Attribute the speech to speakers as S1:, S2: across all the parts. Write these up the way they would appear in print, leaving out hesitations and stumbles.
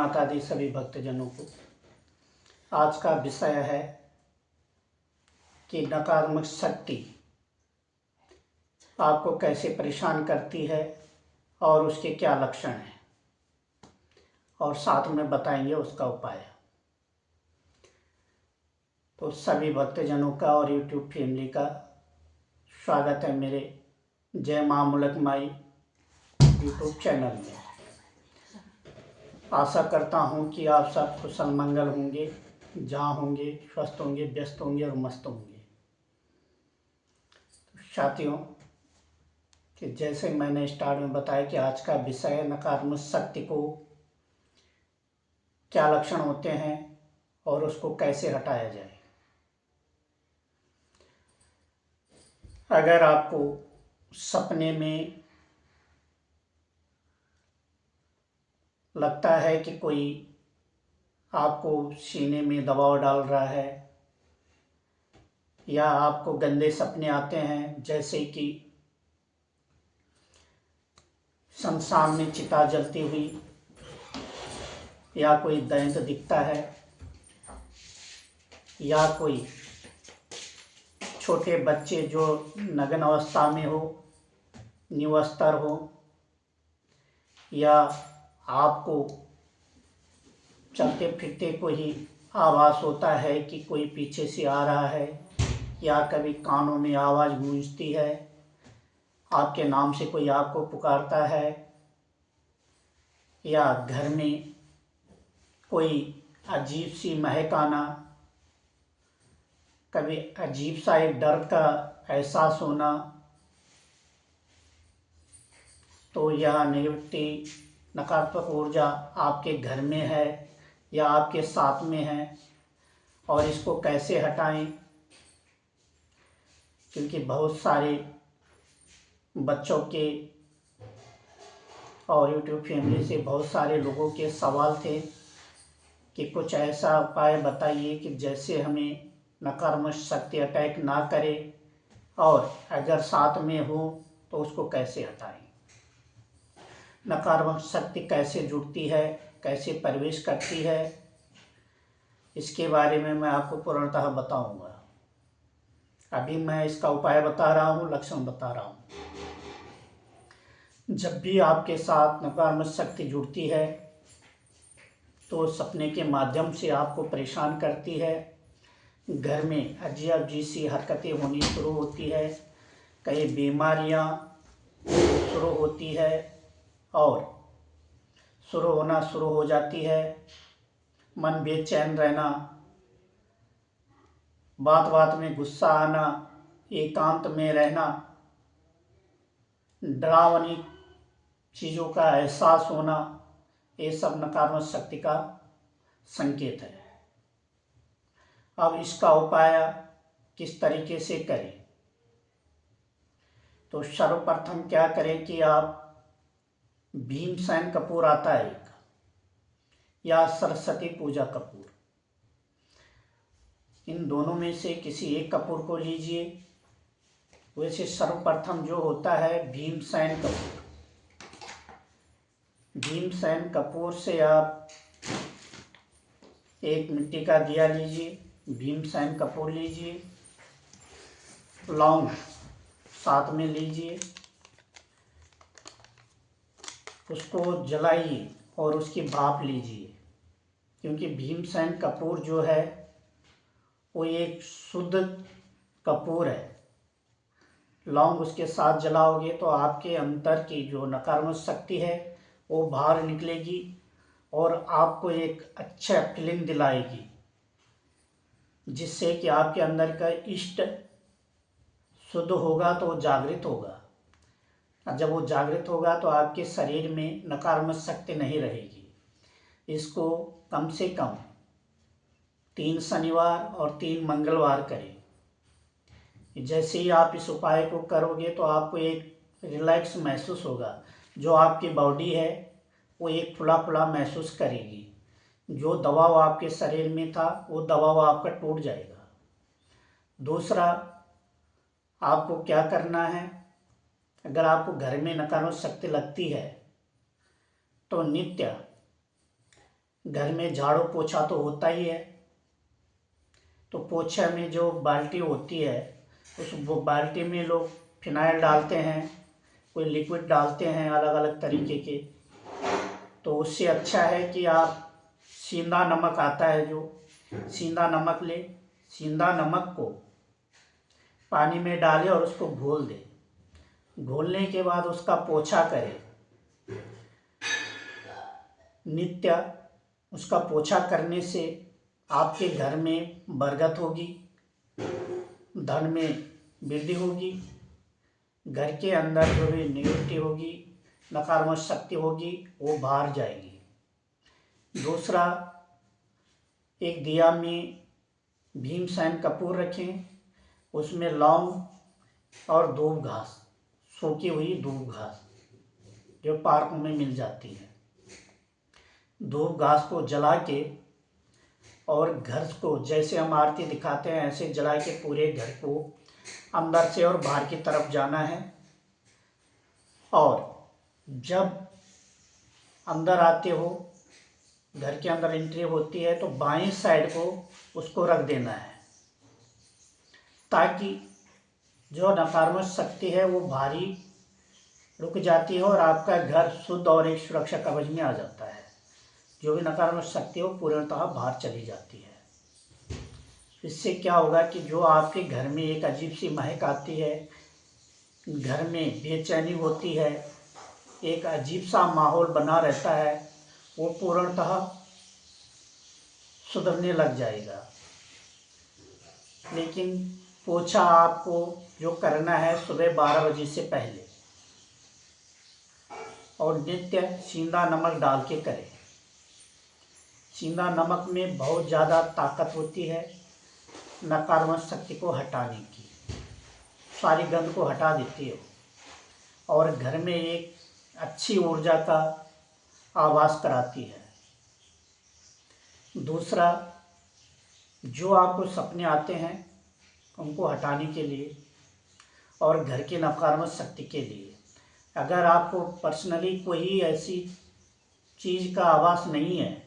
S1: माता दी सभी भक्तजनों को। आज का विषय है कि नकारात्मक शक्ति आपको कैसे परेशान करती है और उसके क्या लक्षण हैं, और साथ में बताएंगे उसका उपाय। तो सभी भक्तजनों का और YouTube फैमिली का स्वागत है मेरे जय मां मुलक माई YouTube चैनल में। आशा करता हूँ कि आप सब कुशल मंगल होंगे, जहाँ होंगे, स्वस्थ होंगे, व्यस्त होंगे और मस्त होंगे। तो साथियों, कि जैसे मैंने स्टार्ट में बताया कि आज का विषय है नकारात्मक शक्ति को क्या लक्षण होते हैं और उसको कैसे हटाया जाए। अगर आपको सपने में लगता है कि कोई आपको सीने में दबाव डाल रहा है, या आपको गंदे सपने आते हैं, जैसे कि शमशान में चिता जलती हुई, या कोई दैंत दिखता है, या कोई छोटे बच्चे जो नग्न अवस्था में हो, निवस्त्र हो, या आपको चलते फिरते को ही आभास होता है कि कोई पीछे से आ रहा है, या कभी कानों में आवाज़ गूंजती है, आपके नाम से कोई आपको पुकारता है, या घर में कोई अजीब सी महक आना, कभी अजीब सा एक डर का एहसास होना, तो यह नेगेटिव नकारात्मक ऊर्जा आपके घर में है या आपके साथ में है। और इसको कैसे हटाएं, क्योंकि बहुत सारे बच्चों के और YouTube फैमिली से बहुत सारे लोगों के सवाल थे कि कुछ ऐसा उपाय बताइए कि जैसे हमें नकारात्मक शक्ति अटैक ना करे, और अगर साथ में हो तो उसको कैसे हटाएं। नकारात्मक शक्ति कैसे जुड़ती है, कैसे प्रवेश करती है, इसके बारे में मैं आपको पूर्णतः बताऊंगा। अभी मैं इसका उपाय बता रहा हूँ, लक्षण बता रहा हूँ। जब भी आपके साथ नकारात्मक शक्ति जुड़ती है तो सपने के माध्यम से आपको परेशान करती है, घर में अजीब सी हरकतें होनी शुरू होती है, कई बीमारियां शुरू होती है और शुरू होना शुरू हो जाती है, मन बेचैन रहना, बात बात में गुस्सा आना, एकांत में रहना, डरावनी चीज़ों का एहसास होना, ये सब नकारात्मक शक्ति का संकेत है। अब इसका उपाय किस तरीके से करें, तो सर्वप्रथम क्या करें कि आप भीमसेन कपूर आता है एक, या सरस्वती पूजा कपूर, इन दोनों में से किसी एक कपूर को लीजिए। वैसे सर्वप्रथम जो होता है भीमसेन कपूर, भीमसेन कपूर से आप एक मिट्टी का दिया लीजिए, भीमसेन कपूर लीजिए, लौंग साथ में लीजिए, उसको जलाइए और उसकी भाप लीजिए, क्योंकि भीमसेन कपूर जो है वो एक शुद्ध कपूर है। लौंग उसके साथ जलाओगे तो आपके अंदर की जो नकारात्मक शक्ति है वो बाहर निकलेगी और आपको एक अच्छा फीलिंग दिलाएगी, जिससे कि आपके अंदर का इष्ट शुद्ध होगा तो वो जागृत होगा। जब वो जागृत होगा तो आपके शरीर में नकारात्मक शक्ति नहीं रहेगी। इसको कम से कम 3 शनिवार और 3 मंगलवार करें। जैसे ही आप इस उपाय को करोगे तो आपको एक रिलैक्स महसूस होगा, जो आपकी बॉडी है वो एक फुला फुला महसूस करेगी, जो दबाव आपके शरीर में था वो दबाव आपका टूट जाएगा। दूसरा, आपको क्या करना है, अगर आपको घर में नकारात्मक शक्ति लगती है तो नित्य घर में झाड़ू पोछा तो होता ही है, तो पोछे में जो बाल्टी होती है उस वो बाल्टी में लोग फिनाइल डालते हैं, कोई लिक्विड डालते हैं अलग अलग तरीके के। तो उससे अच्छा है कि आप सींधा नमक आता है, जो सींधा नमक ले, सींधा नमक को पानी में डालें और उसको घोल दें। घोलने के बाद उसका पोछा करें नित्य। उसका पोछा करने से आपके घर में बरकत होगी, धन में वृद्धि होगी, घर के अंदर जो भी नेगेटिविटी होगी, नकारात्मक शक्ति होगी, वो बाहर जाएगी। दूसरा, एक दिया में भीमसेन कपूर रखें, उसमें लौंग और दूब घास, सूखी हुई दूब घास जो पार्क में मिल जाती है, दूब घास को जला के और घर को जैसे हम आरती दिखाते हैं ऐसे जला के पूरे घर को अंदर से और बाहर की तरफ जाना है। और जब अंदर आते हो, घर के अंदर एंट्री होती है, तो बाएं साइड को उसको रख देना है, ताकि जो नकारात्मक शक्ति है वो भारी रुक जाती है और आपका घर शुद्ध और एक सुरक्षा कवच में आ जाता है। जो भी नकारात्मक शक्ति है वो पूर्णतः बाहर चली जाती है। इससे क्या होगा कि जो आपके घर में एक अजीब सी महक आती है, घर में बेचैनी होती है, एक अजीब सा माहौल बना रहता है, वो पूर्णतः सुधरने लग जाएगा। लेकिन पोछा आपको जो करना है सुबह 12 बजे से पहले, और नित्य सींधा नमक डाल के करें। सींधा नमक में बहुत ज़्यादा ताकत होती है नकारात्मक शक्ति को हटाने की, सारी गंध को हटा देती है और घर में एक अच्छी ऊर्जा का आवास कराती है। दूसरा, जो आपको सपने आते हैं उनको हटाने के लिए और घर के नकारात्मक शक्ति के लिए, अगर आपको पर्सनली कोई ऐसी चीज़ का आवास नहीं है,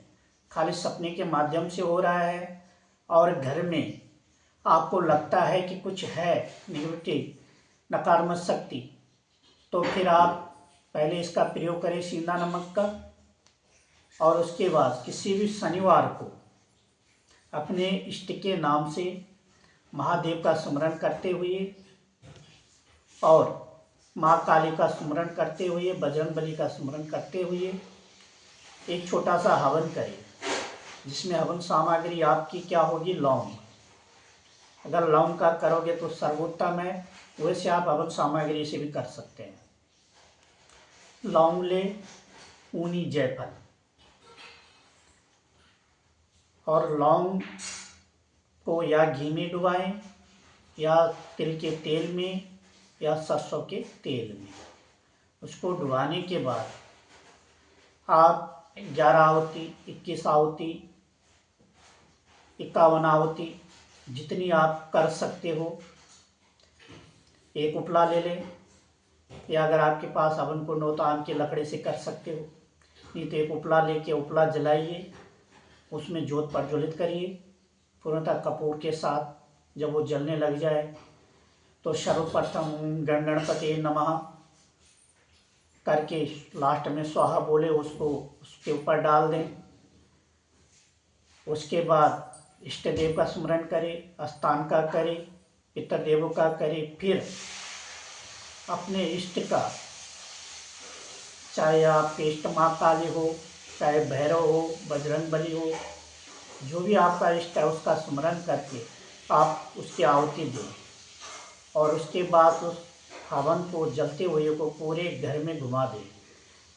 S1: खाली सपने के माध्यम से हो रहा है और घर में आपको लगता है कि कुछ है निगेटिव नकारात्मक शक्ति, तो फिर आप पहले इसका प्रयोग करें सींधा नमक का, और उसके बाद किसी भी शनिवार को अपने इष्ट के नाम से महादेव का स्मरण करते हुए और माँ काली का स्मरण करते हुए, बजरंगबली का स्मरण करते हुए एक छोटा सा हवन करें, जिसमें हवन सामग्री आपकी क्या होगी, लौंग। अगर लौंग का करोगे तो सर्वोत्तम है, वैसे आप हवन सामग्री से भी कर सकते हैं। लौंग ले, ऊनी जायफल, और लौंग को या घी में डुबाएं या तिल के तेल में या सरसों के तेल में। उसको डुबाने के बाद आप 11 आहुति, 21 आहुति, 51 आहुति, जितनी आप कर सकते हो, एक उपला ले लें, या अगर आपके पास हवन कुंड हो तो आम के लकड़े से कर सकते हो, नहीं तो एक उपला लेके उपला जलाइए, उसमें जोत प्रज्वलित करिए पूर्णतः कपूर के साथ। जब वो जलने लग जाए तो सर्वप्रथम गणपति नमः करके लास्ट में स्वाहा बोले, उसको उसके ऊपर डाल दें। उसके बाद इष्ट देव का स्मरण करें, स्थान का करें, पितर देवों का करें, फिर अपने इष्ट का, चाहे आपके इष्ट माँ काली हो, चाहे भैरव हो, बजरंगबली हो, जो भी आपका इष्ट है उसका स्मरण करके आप उसकी आहुति दें। और उसके बाद उस हवन को, जलते हुए को पूरे घर में घुमा दें।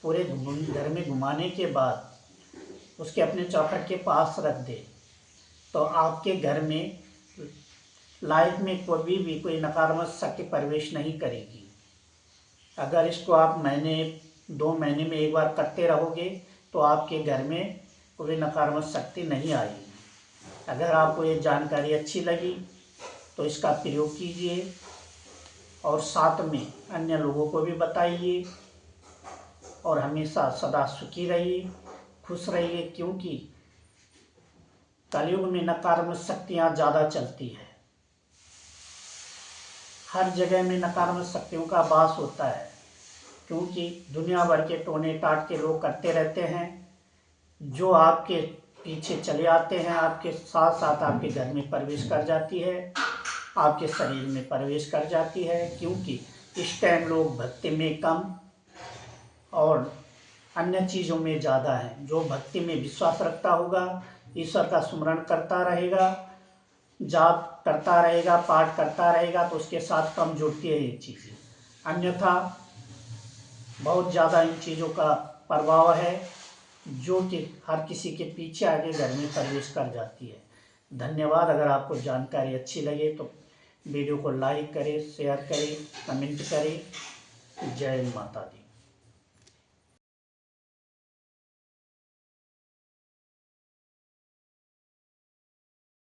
S1: पूरे घर में घुमाने के बाद उसके अपने चौखट के पास रख दें, तो आपके घर में लाइफ में कभी भी कोई नकारात्मक शक्ति प्रवेश नहीं करेगी। अगर इसको आप महीने 2 महीने में एक बार करते रहोगे तो आपके घर में कोई नकारात्मक शक्ति नहीं आएगी। अगर आपको ये जानकारी अच्छी लगी तो इसका प्रयोग कीजिए और साथ में अन्य लोगों को भी बताइए, और हमेशा सदा सुखी रहिए, खुश रहिए, क्योंकि कलयुग में नकारात्मक शक्तियाँ ज़्यादा चलती है। हर जगह में नकारात्मक शक्तियों का वास होता है, क्योंकि दुनिया भर के टोने टाट के लोग करते रहते हैं, जो आपके पीछे चले आते हैं, आपके साथ साथ आपके घर में प्रवेश कर जाती है, आपके शरीर में प्रवेश कर जाती है। क्योंकि इस टाइम लोग भक्ति में कम और अन्य चीज़ों में ज़्यादा है। जो भक्ति में विश्वास रखता होगा, ईश्वर का स्मरण करता रहेगा, जाप करता रहेगा, पाठ करता रहेगा, तो उसके साथ कम जुड़ती है ये चीज़ें। अन्यथा बहुत ज़्यादा इन चीज़ों का प्रभाव है, जो कि हर किसी के पीछे आगे घर में प्रवेश कर जाती है। धन्यवाद। अगर आपको जानकारी अच्छी लगे तो वीडियो को लाइक करें, शेयर करें, कमेंट करें। जय माता दी।